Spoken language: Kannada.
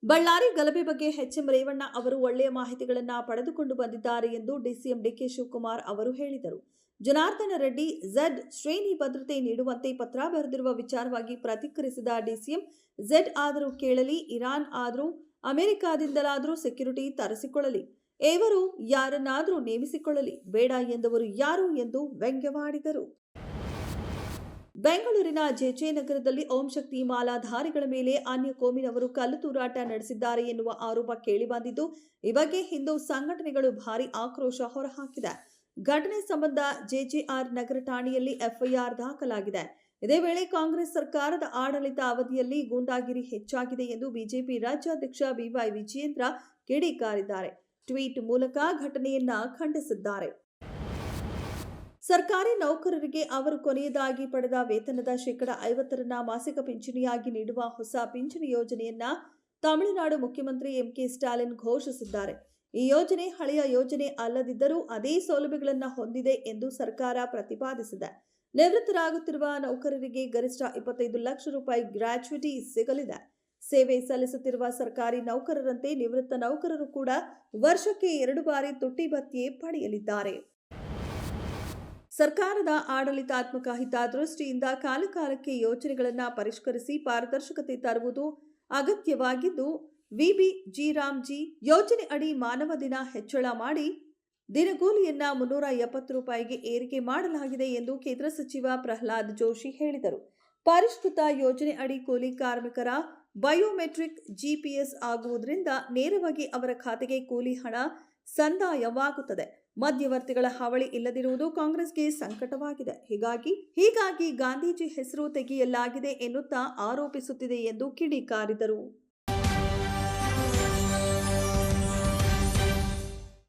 ಬಳ್ಳಾರಿ ಗಲಭೆ ಬಗ್ಗೆ ಎಚ್ಎಂ ರೇವಣ್ಣ ಅವರು ಒಳ್ಳೆಯ ಮಾಹಿತಿಗಳನ್ನು ಪಡೆದುಕೊಂಡು ಬಂದಿದ್ದಾರೆ ಎಂದು ಡಿಸಿಎಂ ಡಿಕೆ ಶಿವಕುಮಾರ್ ಅವರು ಹೇಳಿದರು. ಜನಾರ್ದನ ರೆಡ್ಡಿ ಝೆಡ್ ಶ್ರೇಣಿ ಭದ್ರತೆ ನೀಡುವಂತೆ ಪತ್ರ ಬರೆದಿರುವ ವಿಚಾರವಾಗಿ ಪ್ರತಿಕ್ರಿಯಿಸಿದ ಡಿಸಿಎಂ, ಝೆಡ್ ಆದರೂ ಕೇಳಲಿ, ಇರಾನ್ ಆದರೂ ಅಮೆರಿಕಾದಿಂದಲಾದರೂ ಸೆಕ್ಯೂರಿಟಿ ತರಿಸಿಕೊಳ್ಳಲಿ, ಇವರು ಯಾರನ್ನಾದರೂ ನೇಮಿಸಿಕೊಳ್ಳಲಿ, ಬೇಡ ಎಂದವರು ಯಾರು ಎಂದು ವ್ಯಂಗ್ಯವಾಡಿದರು. ಬೆಂಗಳೂರಿನ ಜೆಜೆ ನಗರದಲ್ಲಿ ಓಂ ಶಕ್ತಿ ಮಾಲಾಧಾರಿಗಳ ಮೇಲೆ ಅನ್ಯ ಕೋಮಿನವರು ಕಲ್ಲು ತೂರಾಟ ನಡೆಸಿದ್ದಾರೆ ಎನ್ನುವ ಆರೋಪ ಕೇಳಿಬಂದಿದ್ದು, ಈ ಬಗ್ಗೆ ಹಿಂದೂ ಸಂಘಟನೆಗಳು ಭಾರೀ ಆಕ್ರೋಶ ಹೊರಹಾಕಿದೆ. ಘಟನೆ ಸಂಬಂಧ ಜೆಜೆಆರ್ ನಗರ ಠಾಣೆಯಲ್ಲಿ ಎಫ್ಐಆರ್ ದಾಖಲಾಗಿದೆ. ಇದೇ ವೇಳೆ ಕಾಂಗ್ರೆಸ್ ಸರ್ಕಾರದ ಆಡಳಿತ ಅವಧಿಯಲ್ಲಿ ಗೂಂಡಾಗಿರಿ ಹೆಚ್ಚಾಗಿದೆ ಎಂದು ಬಿಜೆಪಿ ರಾಜ್ಯಾಧ್ಯಕ್ಷ ಬಿವೈ ವಿಜಯೇಂದ್ರ ಕಿಡಿಕಾರಿದ್ದಾರೆ. ಟ್ವೀಟ್ ಮೂಲಕ ಘಟನೆಯನ್ನ ಖಂಡಿಸಿದ್ದಾರೆ. ಸರ್ಕಾರಿ ನೌಕರರಿಗೆ ಅವರು ಕೊನೆಯದಾಗಿ ಪಡೆದ ವೇತನದ ಶೇಕಡಾ 50ರನ್ನ ಮಾಸಿಕ ಪಿಂಚಣಿಯಾಗಿ ನೀಡುವ ಹೊಸ ಪಿಂಚಣಿ ಯೋಜನೆಯನ್ನ ತಮಿಳುನಾಡು ಮುಖ್ಯಮಂತ್ರಿ ಎಂಕೆ ಸ್ಟಾಲಿನ್ ಘೋಷಿಸಿದ್ದಾರೆ. ಈ ಯೋಜನೆ ಹಳೆಯ ಯೋಜನೆ ಅಲ್ಲದಿದ್ದರೂ ಅದೇ ಸೌಲಭ್ಯಗಳನ್ನು ಹೊಂದಿದೆ ಎಂದು ಸರ್ಕಾರ ಪ್ರತಿಪಾದಿಸಿದೆ. ನಿವೃತ್ತರಾಗುತ್ತಿರುವ ನೌಕರರಿಗೆ ಗರಿಷ್ಠ 25 ಲಕ್ಷ ರೂಪಾಯಿ ಗ್ರಾಚ್ಯುಟಿ ಸಿಗಲಿದೆ. ಸೇವೆ ಸಲ್ಲಿಸುತ್ತಿರುವ ಸರ್ಕಾರಿ ನೌಕರರಂತೆ ನಿವೃತ್ತ ನೌಕರರು ಕೂಡ ವರ್ಷಕ್ಕೆ 2 ಬಾರಿ ತುಟ್ಟಿ ಭತ್ಯೆ ಪಡೆಯಲಿದ್ದಾರೆ. ಸರ್ಕಾರದ ಆಡಳಿತಾತ್ಮಕ ಹಿತದೃಷ್ಟಿಯಿಂದ ಕಾಲಕಾಲಕ್ಕೆ ಯೋಜನೆಗಳನ್ನು ಪರಿಷ್ಕರಿಸಿ ಪಾರದರ್ಶಕತೆ ತರುವುದು ಅಗತ್ಯವಾಗಿದ್ದು, ವಿಬಿ ಜಿ ಯೋಜನೆ ಅಡಿ ಮಾನವ ದಿನ ಹೆಚ್ಚಳ ಮಾಡಿ ದಿನಗೂಲಿಯನ್ನ 370 ರೂಪಾಯಿಗೆ ಏರಿಕೆ ಮಾಡಲಾಗಿದೆ ಎಂದು ಕೇಂದ್ರ ಸಚಿವ ಪ್ರಹ್ಲಾದ್ ಜೋಶಿ ಹೇಳಿದರು. ಪರಿಷ್ಕೃತ ಯೋಜನೆ ಅಡಿ ಕೂಲಿ ಕಾರ್ಮಿಕರ ಬಯೋಮೆಟ್ರಿಕ್ ಜಿಪಿಎಸ್ ಆಗುವುದರಿಂದ ನೇರವಾಗಿ ಅವರ ಖಾತೆಗೆ ಕೂಲಿ ಹಣ ಸಂದಾಯವಾಗುತ್ತದೆ. ಮಧ್ಯವರ್ತಿಗಳ ಹಾವಳಿ ಇಲ್ಲದಿರುವುದು ಕಾಂಗ್ರೆಸ್ಗೆ ಸಂಕಟವಾಗಿದೆ. ಹೀಗಾಗಿ ಗಾಂಧೀಜಿ ಹೆಸರು ತೆಗೆಯಲಾಗಿದೆ ಎನ್ನುತ್ತಾ ಆರೋಪಿಸುತ್ತಿದೆ ಎಂದು ಕಿಡಿಕಾರಿದರು.